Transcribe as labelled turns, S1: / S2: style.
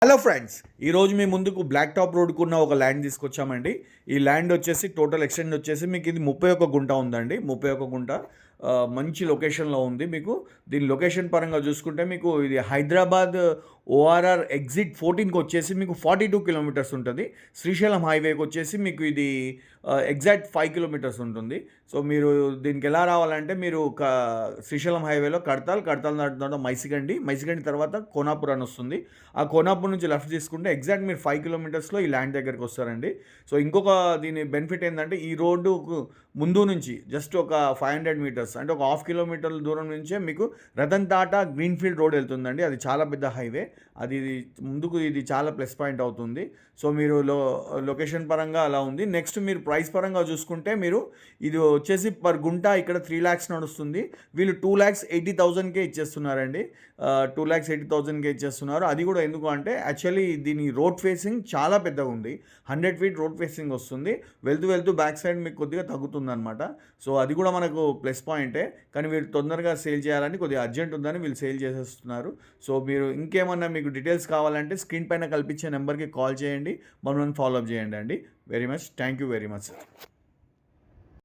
S1: Hello friends, ఈరోజు మీ ముందుకు black top రోడ్కు ఉన్న ఒక ల్యాండ్ తీసుకొచ్చామండి. ఈ ల్యాండ్ వచ్చేసి టోటల్ ఎక్స్టెండ్ వచ్చేసి మీకు ఇది 31 గుంట ఉందండి. 31 గుంట మంచి లొకేషన్లో ఉంది. మీకు దీని లొకేషన్ పరంగా చూసుకుంటే మీకు ఇది హైదరాబాద్ ఓఆర్ఆర్ ఎగ్జిట్ 14కి వచ్చేసి మీకు 42 కిలోమీటర్స్ ఉంటుంది. శ్రీశైలం హైవేకి వచ్చేసి మీకు ఇది ఎగ్జాక్ట్ 5 కిలోమీటర్స్ ఉంటుంది. సో మీరు దీనికి ఎలా రావాలంటే మీరు శ్రీశైలం హైవేలో కడతాల్ తర్వాత మైసిగండి తర్వాత కోనాపూర్ అని వస్తుంది. ఆ కోనాపూర్ నుంచి లెఫ్ట్ తీసుకుంటే ఎగ్జాక్ట్ మీరు 5 కిలోమీటర్స్లో ఈ ల్యాండ్ దగ్గరికి వస్తారండి. సో ఇంకొక దీని బెనిఫిట్ ఏంటంటే ఈ రోడ్డుకు ముందు నుంచి జస్ట్ ఒక 500 మీటర్స్ అంటే ఒక హాఫ్ కిలోమీటర్ల దూరం నుంచే మీకు రతన్ టాటా గ్రీన్ఫీల్డ్ రోడ్ వెళ్తుందండి. అది చాలా పెద్ద హైవే. అది ముందుకు ఇది చాలా ప్లస్ పాయింట్ అవుతుంది. సో మీరు లొకేషన్ పరంగా అలా ఉంది. నెక్స్ట్ మీరు ప్రైస్ పరంగా చూసుకుంటే మీరు ఇది వచ్చేసి పర్ గుంట ఇక్కడ 3 lakhs నడుస్తుంది. వీళ్ళు 2,80,000కే ఇచ్చేస్తున్నారండి. 2,80,000కే ఇచ్చేస్తున్నారు. అది కూడా ఎందుకు అంటే యాక్చువల్లీ దీని రోడ్ ఫేసింగ్ చాలా పెద్దగా ఉంది. 100 feet రోడ్ ఫేసింగ్ వస్తుంది. వెళ్తూ బ్యాక్ సైడ్ మీకు కొద్దిగా తగ్గుతుంది అనమాట. సో అది కూడా మనకు ప్లస్ పాయింటే. కానీ వీళ్ళు తొందరగా సేల్ చేయాలని కొద్దిగా అర్జెంట్ ఉందని వీళ్ళు సేల్ చేసేస్తున్నారు. సో మీరు ఇంకేమన్నా మీకు డీటెయిల్స్ కావాలంటే స్క్రీన్ పైన కల్పించే నెంబర్కి కాల్ చేయండి, మనల్ని ఫాలో అప్ చేయండి అండి. Very much thank you very much sir.